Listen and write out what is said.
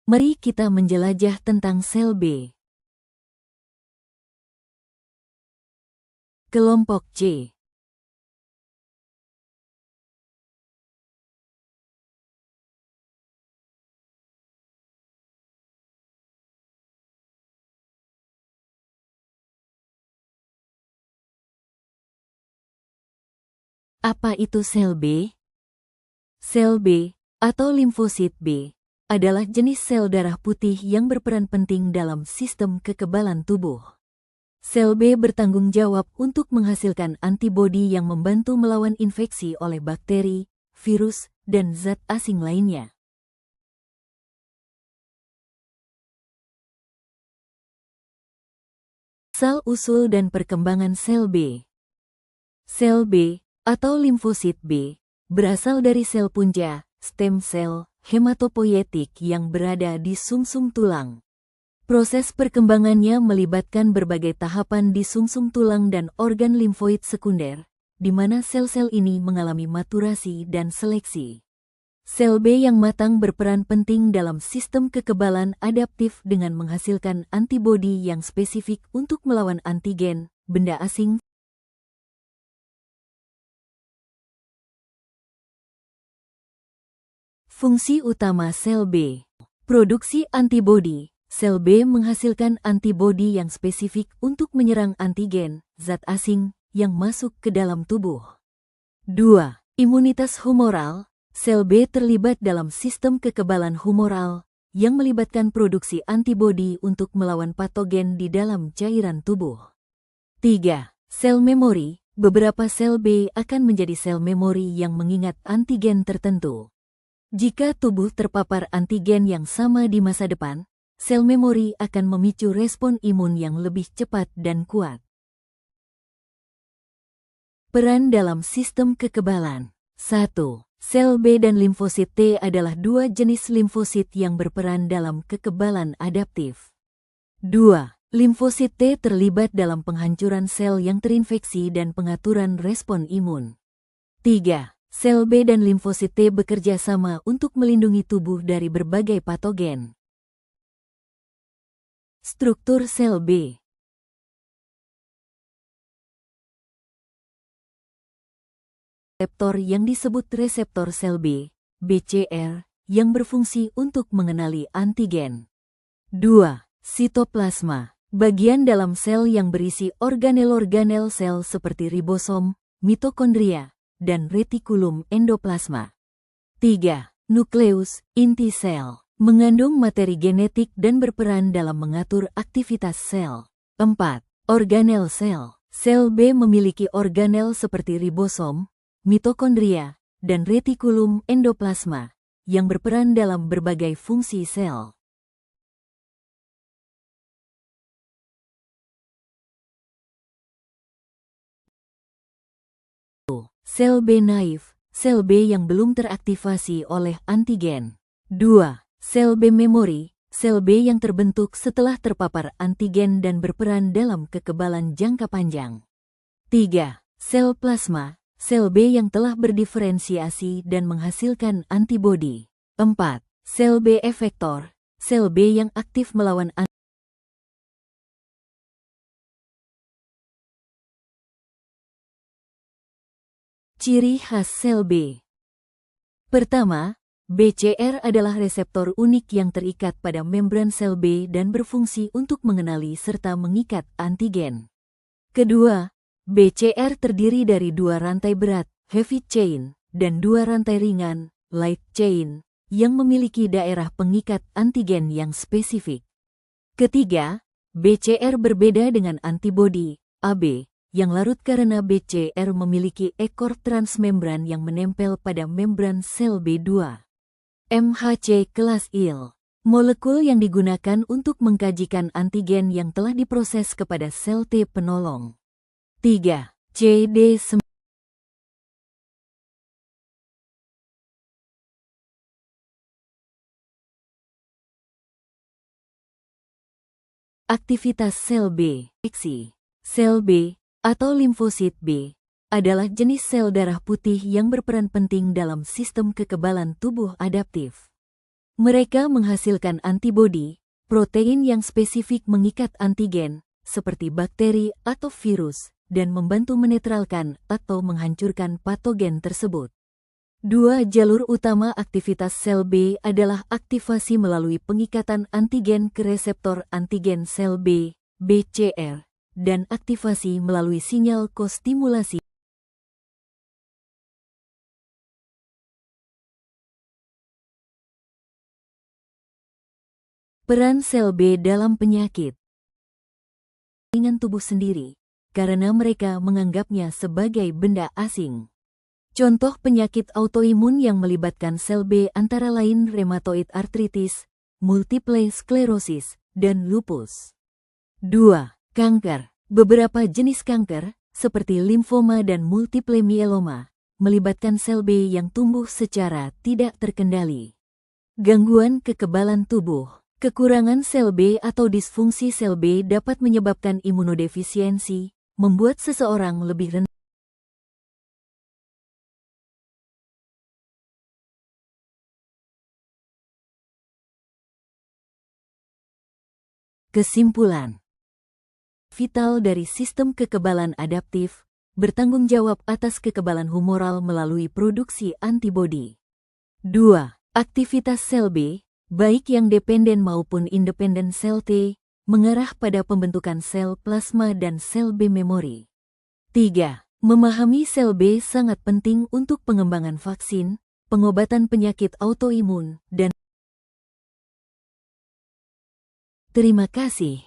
Mari kita menjelajah tentang sel B. Kelompok C. Apa itu sel B? Sel B, atau limfosit B, adalah jenis sel darah putih yang berperan penting dalam sistem kekebalan tubuh. Sel B bertanggung jawab untuk menghasilkan antibodi yang membantu melawan infeksi oleh bakteri, virus, dan zat asing lainnya. Asal-usul dan perkembangan sel B. Sel B, atau limfosit B, berasal dari sel punca, stem cell, hematopoietik yang berada di sumsum tulang. Proses perkembangannya melibatkan berbagai tahapan di sumsum tulang dan organ limfoid sekunder, di mana sel-sel ini mengalami maturasi dan seleksi. Sel B yang matang berperan penting dalam sistem kekebalan adaptif dengan menghasilkan antibodi yang spesifik untuk melawan antigen, benda asing. Fungsi utama sel B. Produksi antibodi. Sel B menghasilkan antibodi yang spesifik untuk menyerang antigen, zat asing, yang masuk ke dalam tubuh. 2. Imunitas humoral. Sel B terlibat dalam sistem kekebalan humoral, yang melibatkan produksi antibodi untuk melawan patogen di dalam cairan tubuh. 3. Sel memori. Beberapa sel B akan menjadi sel memori yang mengingat antigen tertentu. Jika tubuh terpapar antigen yang sama di masa depan, sel memori akan memicu respon imun yang lebih cepat dan kuat. Peran dalam sistem kekebalan. 1. Sel B dan limfosit T adalah dua jenis limfosit yang berperan dalam kekebalan adaptif. 2. Limfosit T terlibat dalam penghancuran sel yang terinfeksi dan pengaturan respon imun. 3. Sel B dan limfosit T bekerja sama untuk melindungi tubuh dari berbagai patogen. Struktur sel B. Reseptor yang disebut reseptor sel B, BCR, yang berfungsi untuk mengenali antigen. 2. Sitoplasma. Bagian dalam sel yang berisi organel-organel sel seperti ribosom, mitokondria, dan retikulum endoplasma. 3. Nukleus, inti sel, mengandung materi genetik dan berperan dalam mengatur aktivitas sel. 4. Organel sel. Sel B memiliki organel seperti ribosom, mitokondria, dan retikulum endoplasma, yang berperan dalam berbagai fungsi sel. Sel B naif, sel B yang belum teraktivasi oleh antigen. 2. Sel B memori, sel B yang terbentuk setelah terpapar antigen dan berperan dalam kekebalan jangka panjang. 3. Sel plasma, sel B yang telah berdiferensiasi dan menghasilkan antibodi. 4. Sel B efektor, sel B yang aktif melawan antigen. Ciri khas sel B. Pertama, BCR adalah reseptor unik yang terikat pada membran sel B dan berfungsi untuk mengenali serta mengikat antigen. Kedua, BCR terdiri dari dua rantai berat, heavy chain, dan dua rantai ringan, light chain, yang memiliki daerah pengikat antigen yang spesifik. Ketiga, BCR berbeda dengan antibodi, AB, yang larut karena BCR memiliki ekor transmembran yang menempel pada membran sel B2. MHC kelas IL, molekul yang digunakan untuk mengkajikan antigen yang telah diproses kepada sel T penolong. 3. CD9. Aktivitas sel B. Sel B, atau limfosit B, adalah jenis sel darah putih yang berperan penting dalam sistem kekebalan tubuh adaptif. Mereka menghasilkan antibodi, protein yang spesifik mengikat antigen, seperti bakteri atau virus, dan membantu menetralkan atau menghancurkan patogen tersebut. Dua jalur utama aktivitas sel B adalah aktivasi melalui pengikatan antigen ke reseptor antigen sel B, BCR, dan aktivasi melalui sinyal kostimulasi. Peran sel B dalam penyakit. Dengan tubuh sendiri, karena mereka menganggapnya sebagai benda asing. Contoh penyakit autoimun yang melibatkan sel B antara lain rheumatoid arthritis, multiple sklerosis, dan lupus. 2. Kanker. Beberapa jenis kanker, seperti limfoma dan multiple myeloma, melibatkan sel B yang tumbuh secara tidak terkendali. Gangguan kekebalan tubuh. Kekurangan sel B atau disfungsi sel B dapat menyebabkan imunodefisiensi, membuat seseorang lebih rendah. Kesimpulan. Vital dari sistem kekebalan adaptif, bertanggung jawab atas kekebalan humoral melalui produksi antibodi. 2. Aktivitas sel B, baik yang dependen maupun independen sel T, mengarah pada pembentukan sel plasma dan sel B memori. 3. Memahami sel B sangat penting untuk pengembangan vaksin, pengobatan penyakit autoimun, dan terima kasih.